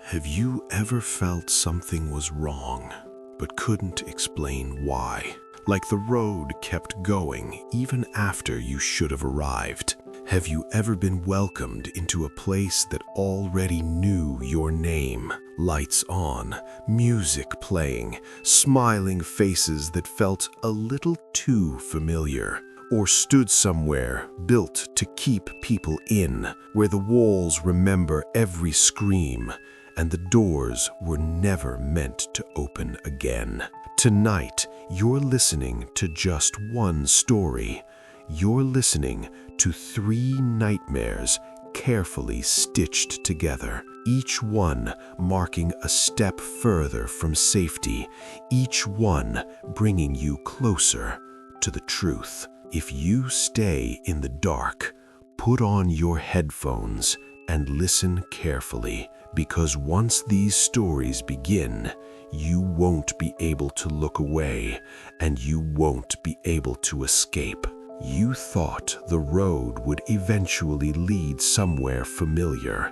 Have you ever felt something was wrong, but couldn't explain why? Like the road kept going even after you should have arrived. Have you ever been welcomed into a place that already knew your name? Lights on, music playing, smiling faces that felt a little too familiar. Or stood somewhere built to keep people in, where the walls remember every scream and the doors were never meant to open again. Tonight, you're listening to just one story. You're listening to 3 nightmares carefully stitched together, each one marking a step further from safety, each one bringing you closer to the truth. If you stay in the dark, put on your headphones and listen carefully, because once these stories begin, you won't be able to look away and you won't be able to escape. You thought the road would eventually lead somewhere familiar,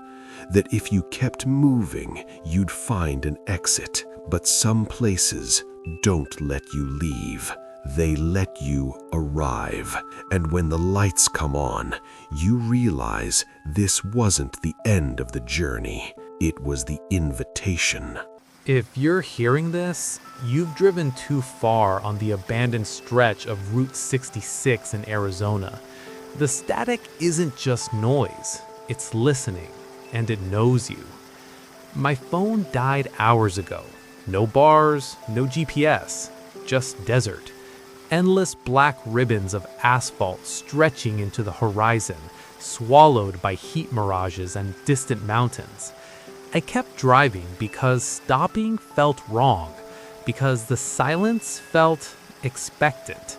that if you kept moving, you'd find an exit. But some places don't let you leave. They let you arrive. And when the lights come on, you realize this wasn't the end of the journey. It was the invitation. If you're hearing this, you've driven too far on the abandoned stretch of Route 66 in Arizona. The static isn't just noise, it's listening, and it knows you. My phone died hours ago. No bars, no GPS, just desert. Endless black ribbons of asphalt stretching into the horizon, swallowed by heat mirages and distant mountains. I kept driving because stopping felt wrong, because the silence felt expectant.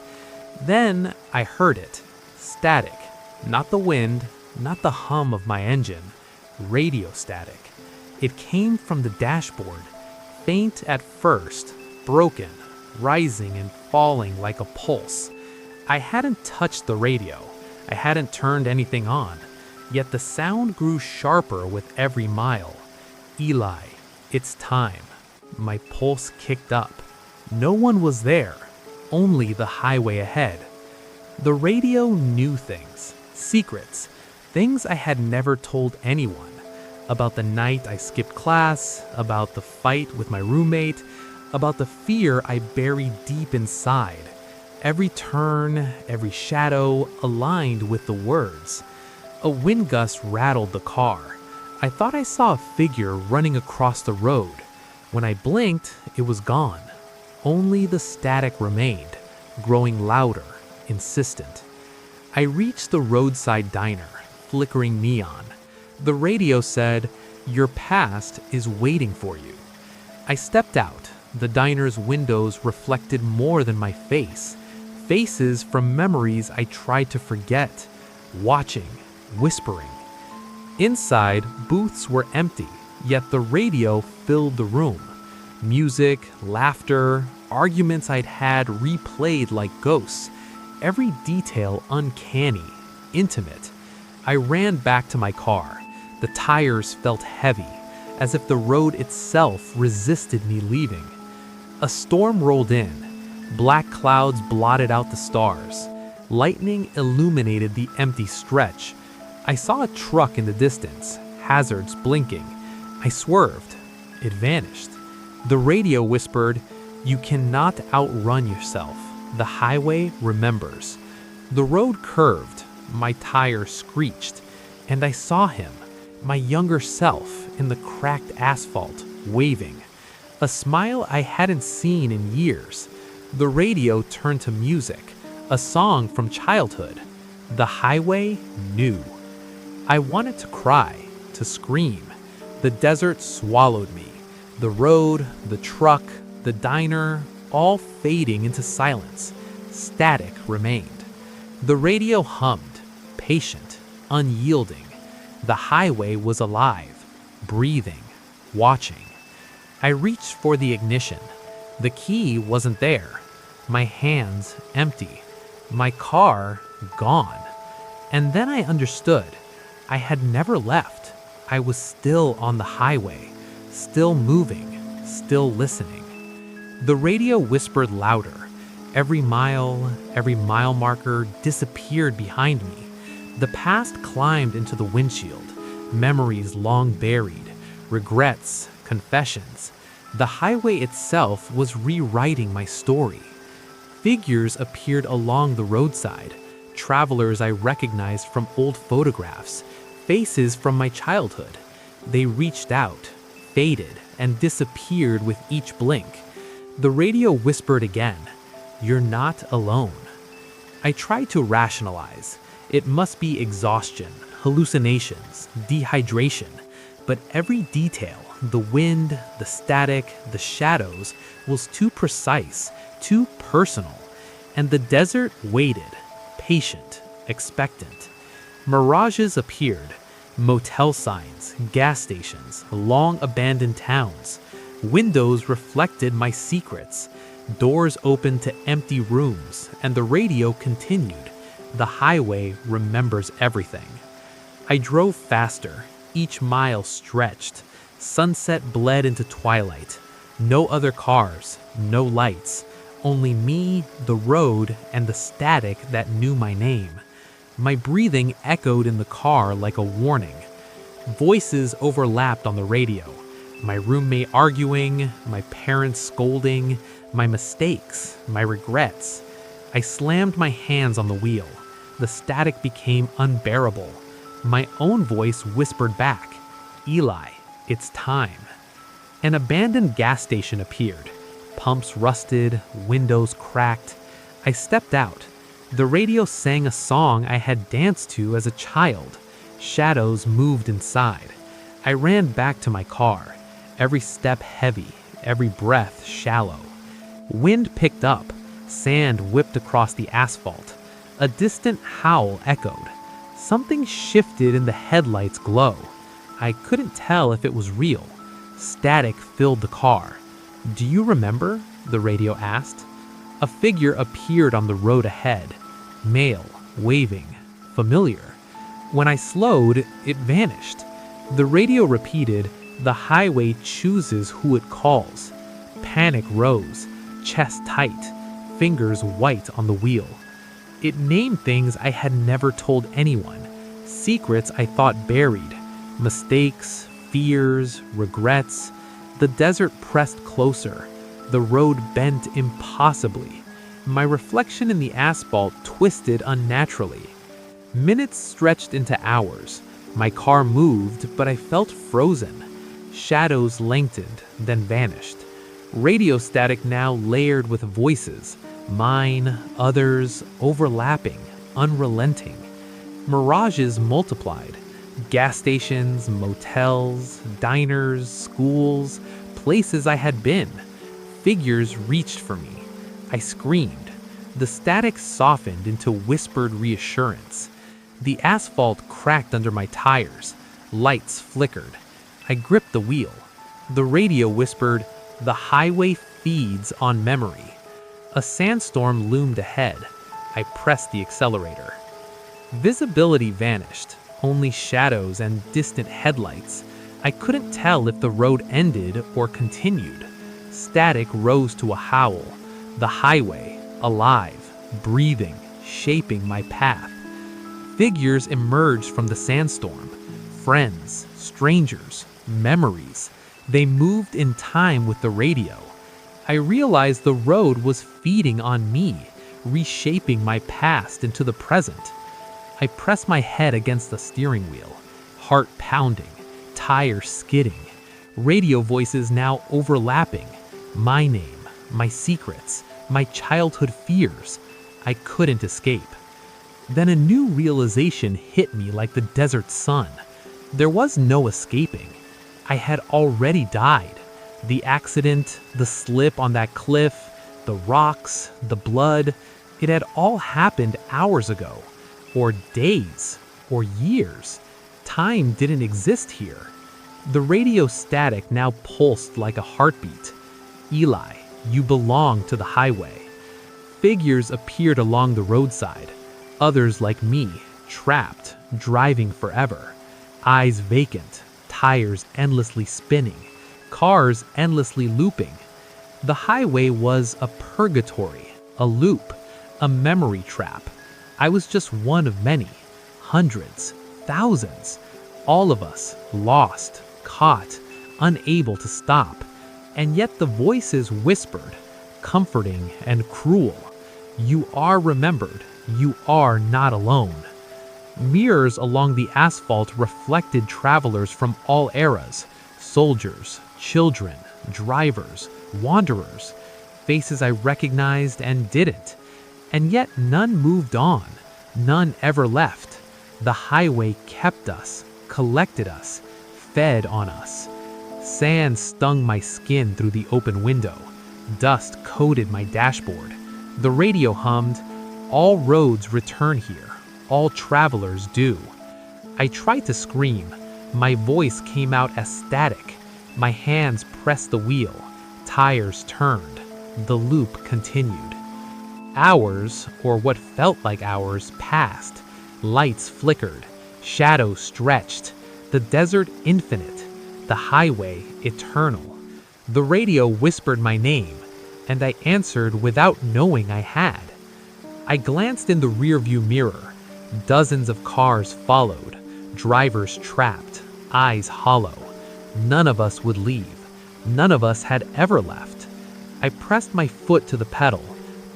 Then I heard it. Static. Not the wind, not the hum of my engine. Radio static. It came from the dashboard, faint at first, broken, rising and falling like a pulse. I hadn't touched the radio. I hadn't turned anything on, yet the sound grew sharper with every mile. Eli, it's time. My pulse kicked up. No one was there, only the highway ahead. The radio knew things, secrets, things I had never told anyone. About the night I skipped class, about the fight with my roommate, about the fear I buried deep inside. Every turn, every shadow aligned with the words. A wind gust rattled the car. I thought I saw a figure running across the road. When I blinked, it was gone. Only the static remained, growing louder, insistent. I reached the roadside diner, flickering neon. The radio said, "Your past is waiting for you." I stepped out. The diner's windows reflected more than my face. Faces from memories I tried to forget. Watching, whispering. Inside, booths were empty, yet the radio filled the room. Music, laughter, arguments I'd had replayed like ghosts. Every detail uncanny, intimate. I ran back to my car. The tires felt heavy, as if the road itself resisted me leaving. A storm rolled in. Black clouds blotted out the stars. Lightning illuminated the empty stretch. I saw a truck in the distance, hazards blinking. I swerved. It vanished. The radio whispered, "You cannot outrun yourself. The highway remembers." The road curved. My tire screeched. And I saw him, my younger self, in the cracked asphalt, waving. A smile I hadn't seen in years. The radio turned to music, a song from childhood. The highway knew. I wanted to cry, to scream. The desert swallowed me. The road, the truck, the diner, all fading into silence. Static remained. The radio hummed, patient, unyielding. The highway was alive, breathing, watching. I reached for the ignition. The key wasn't there. My hands empty. My car gone. And then I understood. I had never left. I was still on the highway, still moving, still listening. The radio whispered louder. Every mile marker disappeared behind me. The past climbed into the windshield, memories long buried, regrets, confessions. The highway itself was rewriting my story. Figures appeared along the roadside, travelers I recognized from old photographs, faces from my childhood. They reached out, faded, and disappeared with each blink. The radio whispered again, "You're not alone." I tried to rationalize. It must be exhaustion, hallucinations, dehydration. But every detail, the wind, the static, the shadows, was too precise, too personal. And the desert waited, patient, expectant. Mirages appeared. Motel signs, gas stations, long-abandoned towns. Windows reflected my secrets. Doors opened to empty rooms, and the radio continued. The highway remembers everything. I drove faster. Each mile stretched. Sunset bled into twilight. No other cars, no lights. Only me, the road, and the static that knew my name. My breathing echoed in the car like a warning. Voices overlapped on the radio. My roommate arguing, my parents scolding, my mistakes, my regrets. I slammed my hands on the wheel. The static became unbearable. My own voice whispered back, "Eli, it's time." An abandoned gas station appeared. Pumps rusted, windows cracked. I stepped out. The radio sang a song I had danced to as a child. Shadows moved inside. I ran back to my car, every step heavy, every breath shallow. Wind picked up. Sand whipped across the asphalt. A distant howl echoed. Something shifted in the headlights' glow. I couldn't tell if it was real. Static filled the car. "Do you remember?" the radio asked. A figure appeared on the road ahead. Male, waving, familiar. When I slowed, it vanished. The radio repeated, "The highway chooses who it calls." Panic rose, chest tight, fingers white on the wheel. It named things I had never told anyone, secrets I thought buried, mistakes, fears, regrets. The desert pressed closer. The road bent impossibly. My reflection in the asphalt twisted unnaturally. Minutes stretched into hours. My car moved, but I felt frozen. Shadows lengthened, then vanished. Radio static now layered with voices. Mine, others, overlapping, unrelenting. Mirages multiplied. Gas stations, motels, diners, schools, places I had been. Figures reached for me. I screamed. The static softened into whispered reassurance. The asphalt cracked under my tires. Lights flickered. I gripped the wheel. The radio whispered, "The highway feeds on memory." A sandstorm loomed ahead. I pressed the accelerator. Visibility vanished, only shadows and distant headlights. I couldn't tell if the road ended or continued. Static rose to a howl. The highway, alive, breathing, shaping my path. Figures emerged from the sandstorm. Friends, strangers, memories. They moved in time with the radio. I realized the road was feeding on me, reshaping my past into the present. I pressed my head against the steering wheel, heart pounding, tires skidding, radio voices now overlapping. My name, my secrets, my childhood fears. I couldn't escape. Then a new realization hit me like the desert sun. There was no escaping. I had already died. The accident, the slip on that cliff, the rocks, the blood, it had all happened hours ago, or days, or years. Time didn't exist here. The radio static now pulsed like a heartbeat. "Eli, you belong to the highway." Figures appeared along the roadside. Others like me, trapped, driving forever. Eyes vacant, tires endlessly spinning. cars endlessly looping. The highway was a purgatory, a loop, a memory trap. I was just one of many, hundreds, thousands, all of us lost, caught, unable to stop. And yet the voices whispered, comforting and cruel. You are remembered. You are not alone. Mirrors along the asphalt reflected travelers from all eras, soldiers, children, drivers, wanderers, faces I recognized and didn't. And yet none moved on, none ever left. The highway kept us, collected us, fed on us. Sand stung my skin through the open window. Dust coated my dashboard. The radio hummed, "All roads return here. All travelers do." I tried to scream. My voice came out as static. My hands pressed the wheel. Tires turned. The loop continued. Hours, or what felt like hours, passed. Lights flickered. Shadows stretched. The desert infinite. The highway eternal. The radio whispered my name, and I answered without knowing I had. I glanced in the rearview mirror. Dozens of cars followed, drivers trapped, eyes hollow. None of us would leave. None of us had ever left. I pressed my foot to the pedal.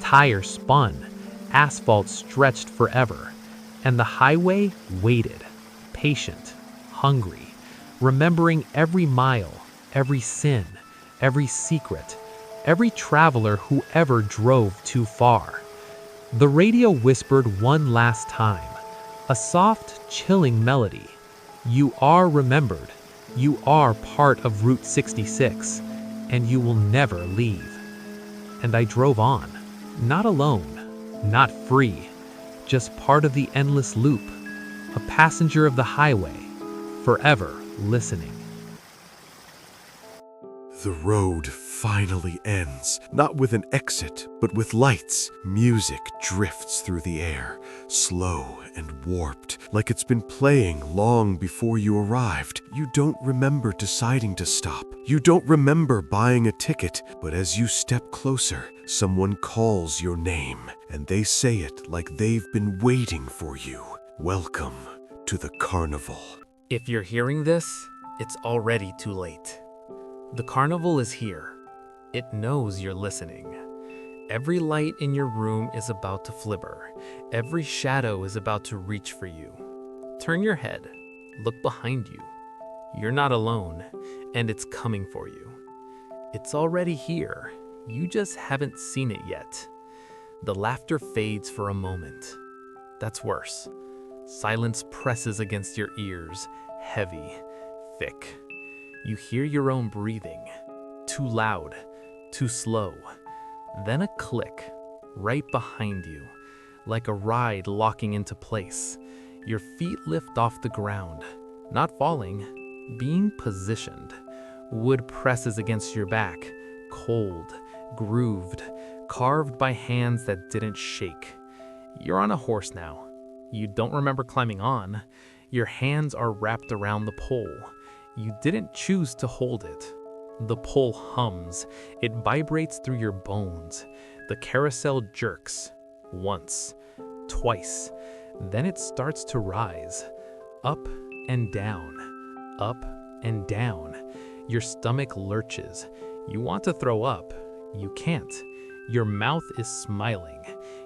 Tires spun. Asphalt stretched forever. And the highway waited, patient, hungry, remembering every mile, every sin, every secret, every traveler who ever drove too far. The radio whispered one last time, a soft, chilling melody. You are remembered. You are part of Route 66, and you will never leave. And I drove on, not alone, not free, just part of the endless loop, a passenger of the highway, forever listening. The road finally ends, not with an exit, but with lights. Music drifts through the air, slow and warped, like it's been playing long before you arrived. You don't remember deciding to stop. You don't remember buying a ticket, but as you step closer, someone calls your name, and they say it like they've been waiting for you. Welcome to the Carnival. If you're hearing this, it's already too late. The Carnival is here. It knows you're listening. Every light in your room is about to flicker. Every shadow is about to reach for you. Turn your head. Look behind you. You're not alone, and it's coming for you. It's already here. You just haven't seen it yet. The laughter fades for a moment. That's worse. Silence presses against your ears, heavy, thick. You hear your own breathing, too loud, too slow. Then a click, right behind you, like a ride locking into place. Your feet lift off the ground, not falling, being positioned. Wood presses against your back, cold, grooved, carved by hands that didn't shake. You're on a horse now. You don't remember climbing on. Your hands are wrapped around the pole. You didn't choose to hold it. The pole hums. It vibrates through your bones. The carousel jerks. Once, twice. Then it starts to rise. Up and down. Up and down. Your stomach lurches. You want to throw up. You can't. Your mouth is smiling.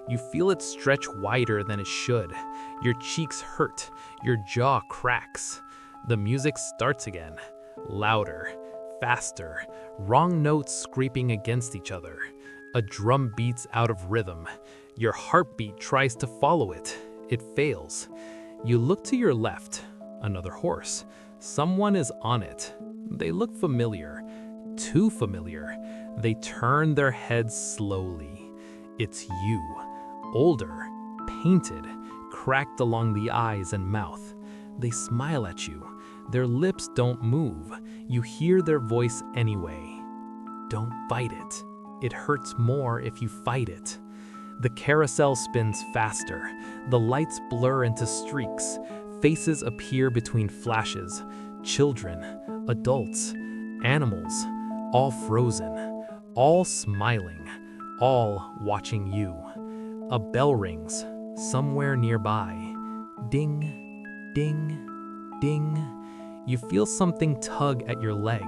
You feel it stretch wider than it should. Your cheeks hurt. Your jaw cracks. The music starts again. Louder, faster, wrong notes scraping against each other. A drum beats out of rhythm. Your heartbeat tries to follow it. It fails. You look to your left. Another horse. Someone is on it. They look familiar. Too familiar. They turn their heads slowly. It's you. Older, painted, cracked along the eyes and mouth. They smile at you. Their lips don't move. You hear their voice anyway. Don't fight it. It hurts more if you fight it. The carousel spins faster. The lights blur into streaks. Faces appear between flashes. Children, adults, animals, all frozen, all smiling, all watching you. A bell rings somewhere nearby. Ding, ding, ding. You feel something tug at your leg.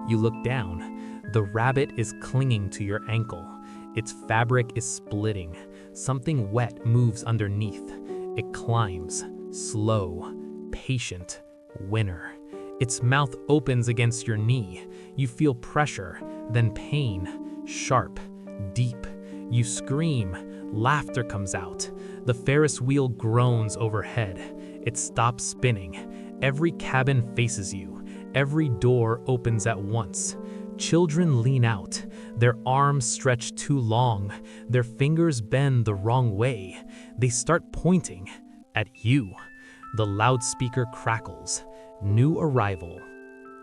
You look down. The rabbit is clinging to your ankle. Its fabric is splitting. Something wet moves underneath. It climbs, slow, patient, winner. Its mouth opens against your knee. You feel pressure, then pain, sharp, deep. You scream. Laughter comes out. The Ferris wheel groans overhead. It stops spinning. Every cabin faces you. Every door opens at once. Children lean out. Their arms stretch too long. Their fingers bend the wrong way. They start pointing at you. The loudspeaker crackles. New arrival.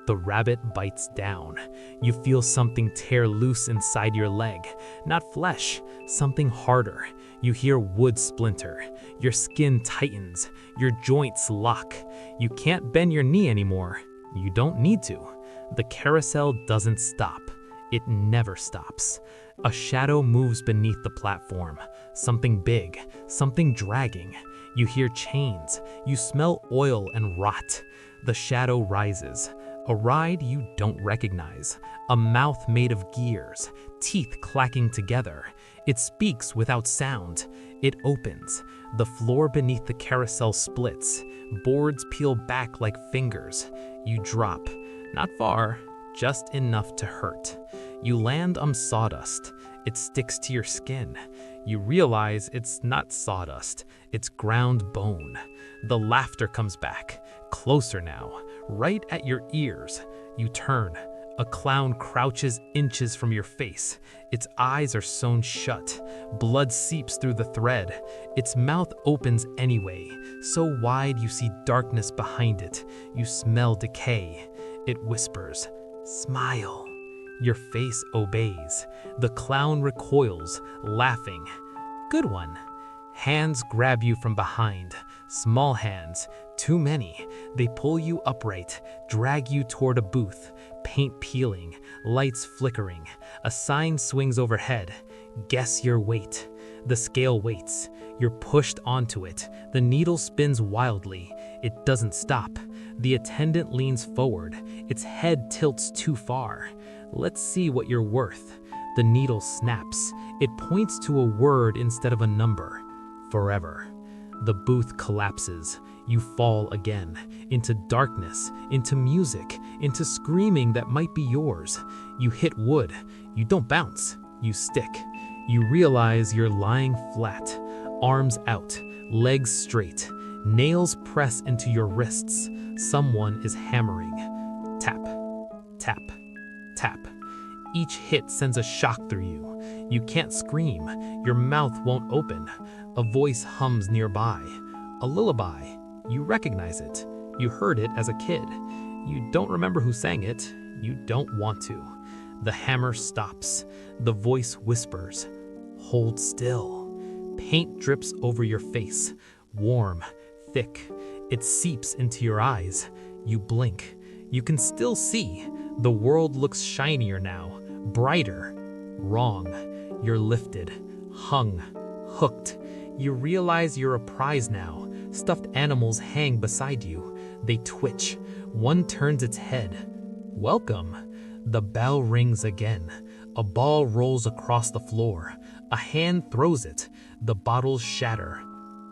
The rabbit bites down. You feel something tear loose inside your leg. Not flesh, something harder. You hear wood splinter. Your skin tightens. Your joints lock. You can't bend your knee anymore. You don't need to. The carousel doesn't stop. It never stops. A shadow moves beneath the platform. Something big, something dragging. You hear chains. You smell oil and rot. The shadow rises. A ride you don't recognize. A mouth made of gears, teeth clacking together. It speaks without sound. It opens. The floor beneath the carousel splits. Boards peel back like fingers. You drop. Not far, just enough to hurt. You land on sawdust. It sticks to your skin. You realize it's not sawdust, it's ground bone. The laughter comes back, closer now, right at your ears. You turn. A clown crouches inches from your face. Its eyes are sewn shut. Blood seeps through the thread. Its mouth opens anyway, so wide you see darkness behind it. You smell decay. It whispers, "Smile." Your face obeys. The clown recoils, laughing. "Good one." Hands grab you from behind. Small hands, too many. They pull you upright, drag you toward a booth. Paint peeling, lights flickering. A sign swings overhead. Guess your weight. The scale waits. You're pushed onto it. The needle spins wildly. It doesn't stop. The attendant leans forward. Its head tilts too far. "Let's see what you're worth." The needle snaps. It points to a word instead of a number. Forever. The booth collapses. You fall again. Into darkness, into music, into screaming that might be yours. You hit wood. You don't bounce. You stick. You realize you're lying flat. Arms out, legs straight. Nails press into your wrists. Someone is hammering. Tap, tap, tap. Each hit sends a shock through you. You can't scream. Your mouth won't open. A voice hums nearby. A lullaby. You recognize it. You heard it as a kid. You don't remember who sang it. You don't want to. The hammer stops. The voice whispers, "Hold still." Paint drips over your face. Warm, thick. It seeps into your eyes. You blink. You can still see. The world looks shinier now, brighter. Wrong. You're lifted, hung, hooked. You realize you're a prize now. Stuffed animals hang beside you. They twitch. One turns its head. "Welcome." The bell rings again. A ball rolls across the floor. A hand throws it. The bottles shatter.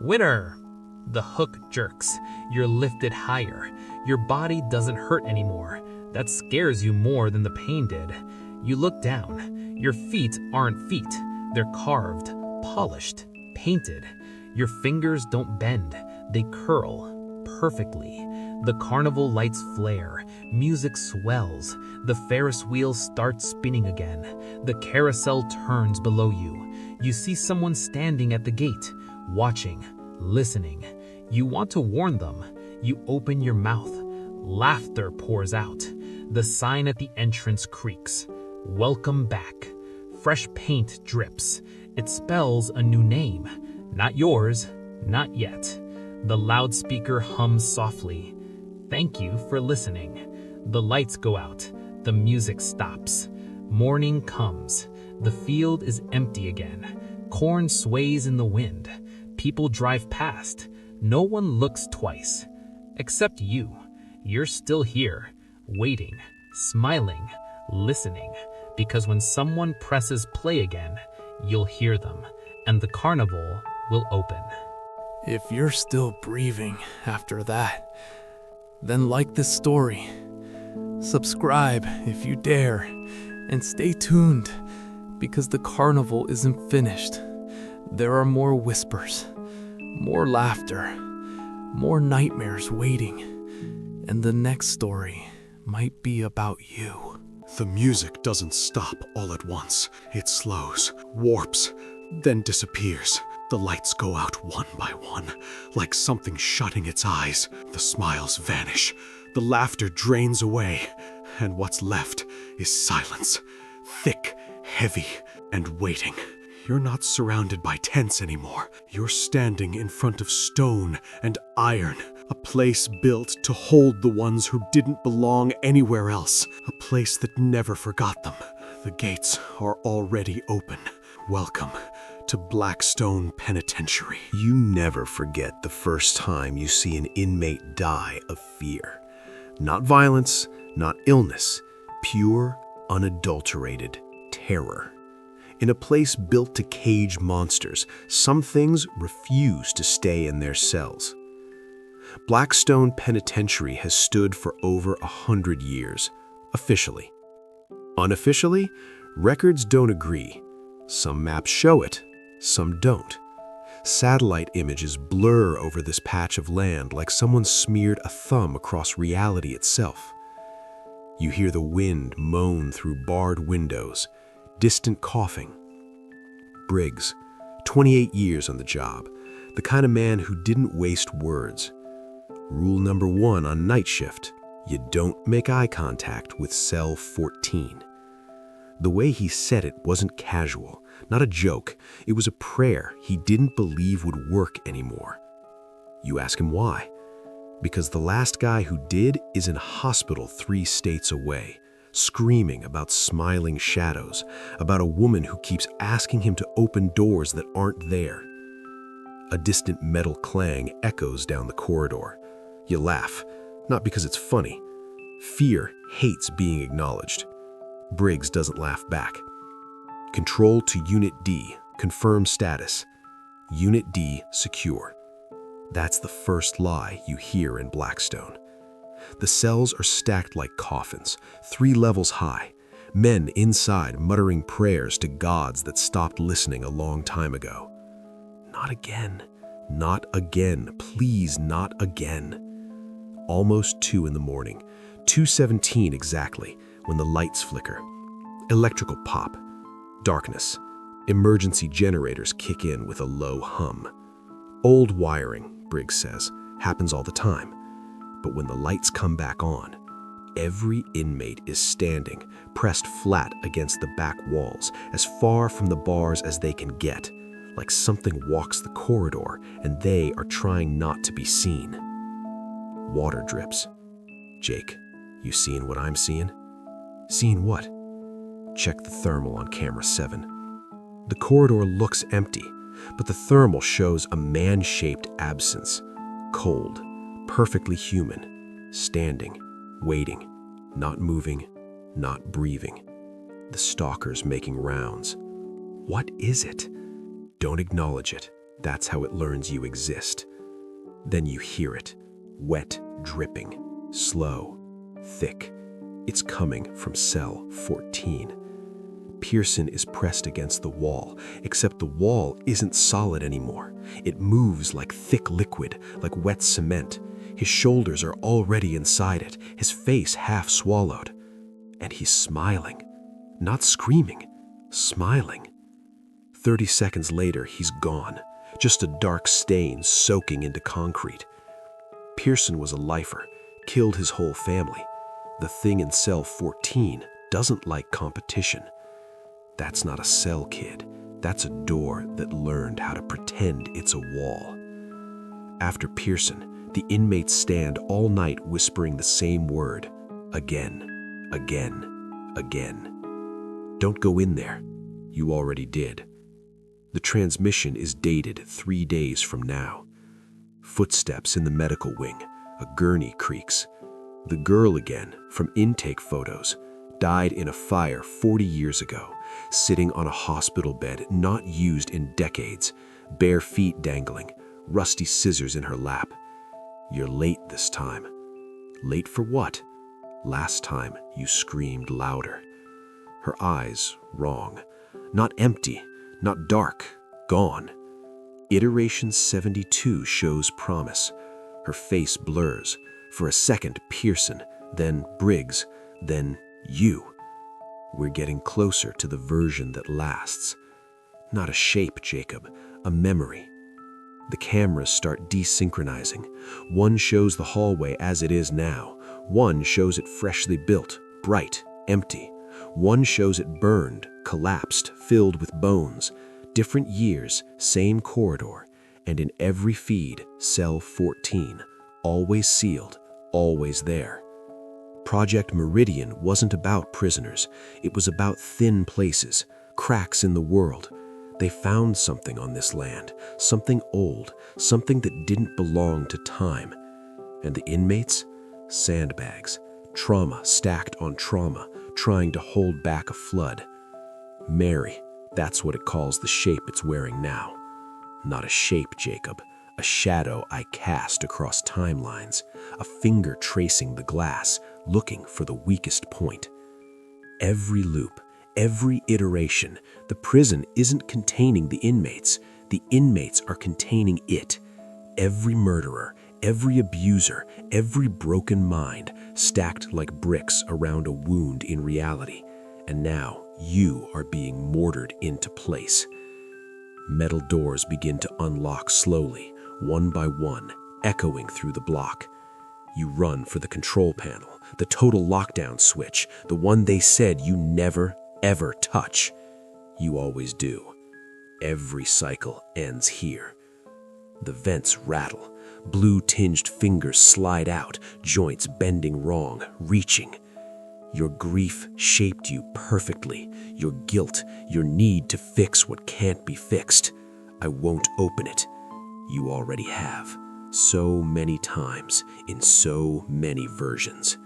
"Winner!" The hook jerks. You're lifted higher. Your body doesn't hurt anymore. That scares you more than the pain did. You look down. Your feet aren't feet. They're carved, polished, painted. Your fingers don't bend. They curl perfectly. The carnival lights flare. Music swells. The Ferris wheel starts spinning again. The carousel turns below you. You see someone standing at the gate, watching, listening. You want to warn them. You open your mouth. Laughter pours out. The sign at the entrance creaks. "Welcome back." Fresh paint drips. It spells a new name. Not yours, not yet. The loudspeaker hums softly. "Thank you for listening." The lights go out. The music stops. Morning comes. The field is empty again. Corn sways in the wind. People drive past. No one looks twice. Except you. You're still here, waiting, smiling, listening. Because when someone presses play again, you'll hear them, and the carnival will open. If you're still breathing after that, then like this story. Subscribe if you dare, and stay tuned, because the carnival isn't finished. There are more whispers, more laughter, more nightmares waiting, and the next story might be about you. The music doesn't stop all at once. It slows, warps, then disappears. The lights go out one by one, like something shutting its eyes. The smiles vanish, the laughter drains away, and what's left is silence, thick, heavy, and waiting. You're not surrounded by tents anymore. You're standing in front of stone and iron, a place built to hold the ones who didn't belong anywhere else, a place that never forgot them. The gates are already open. Welcome to Blackstone Penitentiary. You never forget the first time you see an inmate die of fear. Not violence, not illness, pure, unadulterated terror. In a place built to cage monsters, some things refuse to stay in their cells. Blackstone Penitentiary has stood for over 100 years, officially. Unofficially, records don't agree. Some maps show it, some don't. Satellite images blur over this patch of land like someone smeared a thumb across reality itself. You hear the wind moan through barred windows, distant coughing. Briggs, 28 years on the job, the kind of man who didn't waste words. Rule number 1 on night shift, you don't make eye contact with cell 14. The way he said it wasn't casual, not a joke. It was a prayer he didn't believe would work anymore. You ask him why? Because the last guy who did is in hospital 3 states away, screaming about smiling shadows, about a woman who keeps asking him to open doors that aren't there. A distant metal clang echoes down the corridor. You laugh, not because it's funny. Fear hates being acknowledged. Briggs doesn't laugh back. Control to Unit D, confirm status. Unit D secure. That's the first lie you hear in Blackstone. The cells are stacked like coffins, 3 levels high. Men inside muttering prayers to gods that stopped listening a long time ago. Not again. Not again. Please, not again. Almost 2 in the morning, 2:17 exactly, when the lights flicker. Electrical pop. Darkness. Emergency generators kick in with a low hum. Old wiring, Briggs says, happens all the time. But when the lights come back on, every inmate is standing, pressed flat against the back walls, as far from the bars as they can get, like something walks the corridor and they are trying not to be seen. Water drips. Jake, you seeing what I'm seeing? Seeing what? Check the thermal on camera 7. The corridor looks empty, but the thermal shows a man-shaped absence. Cold, perfectly human, standing, waiting, not moving, not breathing. The stalker's making rounds. What is it? Don't acknowledge it. That's how it learns you exist. Then you hear it. Wet, dripping, slow, thick. It's coming from cell 14. Pearson is pressed against the wall, except the wall isn't solid anymore. It moves like thick liquid, like wet cement. His shoulders are already inside it, his face half swallowed. And he's smiling. Not screaming, smiling. 30 seconds later, he's gone. Just a dark stain soaking into concrete. Pearson was a lifer, killed his whole family. The thing in cell 14 doesn't like competition. That's not a cell, kid. That's a door that learned how to pretend it's a wall. After Pearson, the inmates stand all night whispering the same word. Again, again, again. Don't go in there. You already did. The transmission is dated 3 days from now. Footsteps in the medical wing. A gurney creaks. The girl again, from intake photos, died in a fire 40 years ago, sitting on a hospital bed not used in decades, bare feet dangling, rusty scissors in her lap. You're late this time. Late for what? Last time you screamed louder. Her eyes, wrong. Not empty, not dark, gone. Iteration 72 shows promise. Her face blurs. For a second, Pearson, then Briggs, then you. We're getting closer to the version that lasts. Not a shape, Jacob, a memory. The cameras start desynchronizing. One shows the hallway as it is now. One shows it freshly built, bright, empty. One shows it burned, collapsed, filled with bones. Different years, same corridor. And in every feed, cell 14. Always sealed, always there. Project Meridian wasn't about prisoners. It was about thin places, cracks in the world. They found something on this land, something old, something that didn't belong to time. And the inmates? Sandbags, trauma stacked on trauma, trying to hold back a flood. Mary, that's what it calls the shape it's wearing now. Not a shape, Jacob. A shadow I cast across timelines, a finger tracing the glass, looking for the weakest point. Every loop, every iteration, the prison isn't containing the inmates are containing it. Every murderer, every abuser, every broken mind, stacked like bricks around a wound in reality. And now you are being mortared into place. Metal doors begin to unlock slowly, one by one, echoing through the block. You run for the control panel, the total lockdown switch, the one they said you never, ever touch. You always do. Every cycle ends here. The vents rattle. Blue-tinged fingers slide out, joints bending wrong, reaching. Your grief shaped you perfectly. Your guilt, your need to fix what can't be fixed. I won't open it. You already have. So many times, in so many versions.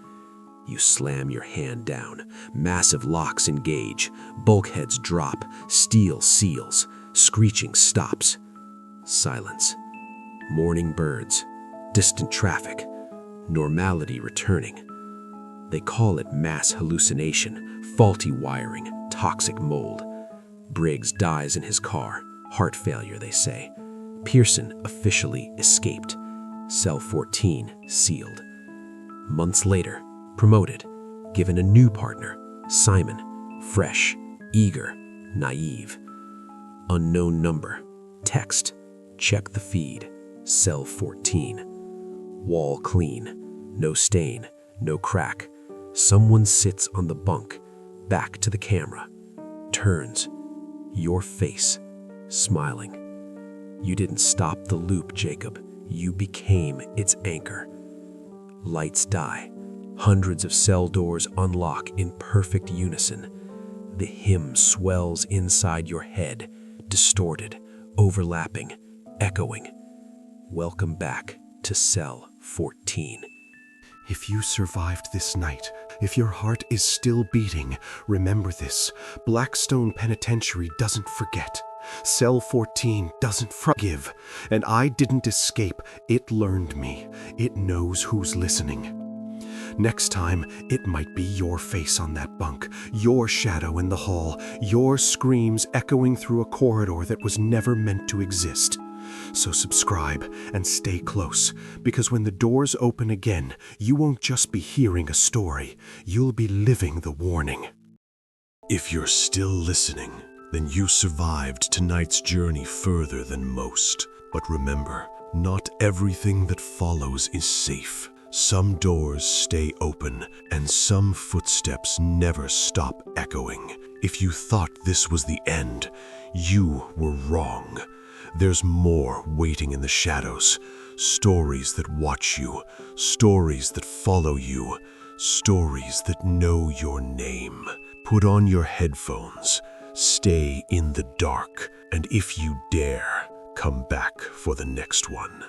You slam your hand down. Massive locks engage. Bulkheads drop. Steel seals. Screeching stops. Silence. Morning birds. Distant traffic. Normality returning. They call it mass hallucination, faulty wiring, toxic mold. Briggs dies in his car. Heart failure, they say. Pearson officially escaped. Cell 14 sealed. Months later, promoted, given a new partner, Simon, fresh, eager, naive. Unknown number, text, check the feed, cell 14. Wall clean, no stain, no crack. Someone sits on the bunk, back to the camera, turns, your face, smiling. You didn't stop the loop, Jacob. You became its anchor. Lights die. Hundreds of cell doors unlock in perfect unison. The hymn swells inside your head, distorted, overlapping, echoing. Welcome back to cell 14. If you survived this night, if your heart is still beating, remember this. Blackstone Penitentiary doesn't forget. Cell 14 doesn't forgive. And I didn't escape. It learned me. It knows who's listening. Next time, it might be your face on that bunk, your shadow in the hall, your screams echoing through a corridor that was never meant to exist. So subscribe and stay close, because when the doors open again, you won't just be hearing a story, you'll be living the warning. If you're still listening, then you survived tonight's journey further than most. But remember, not everything that follows is safe. Some doors stay open, and some footsteps never stop echoing. If you thought this was the end, you were wrong. There's more waiting in the shadows. Stories that watch you, stories that follow you, Stories that know your name. Put on your headphones, stay in the dark, and if you dare, come back for the next one.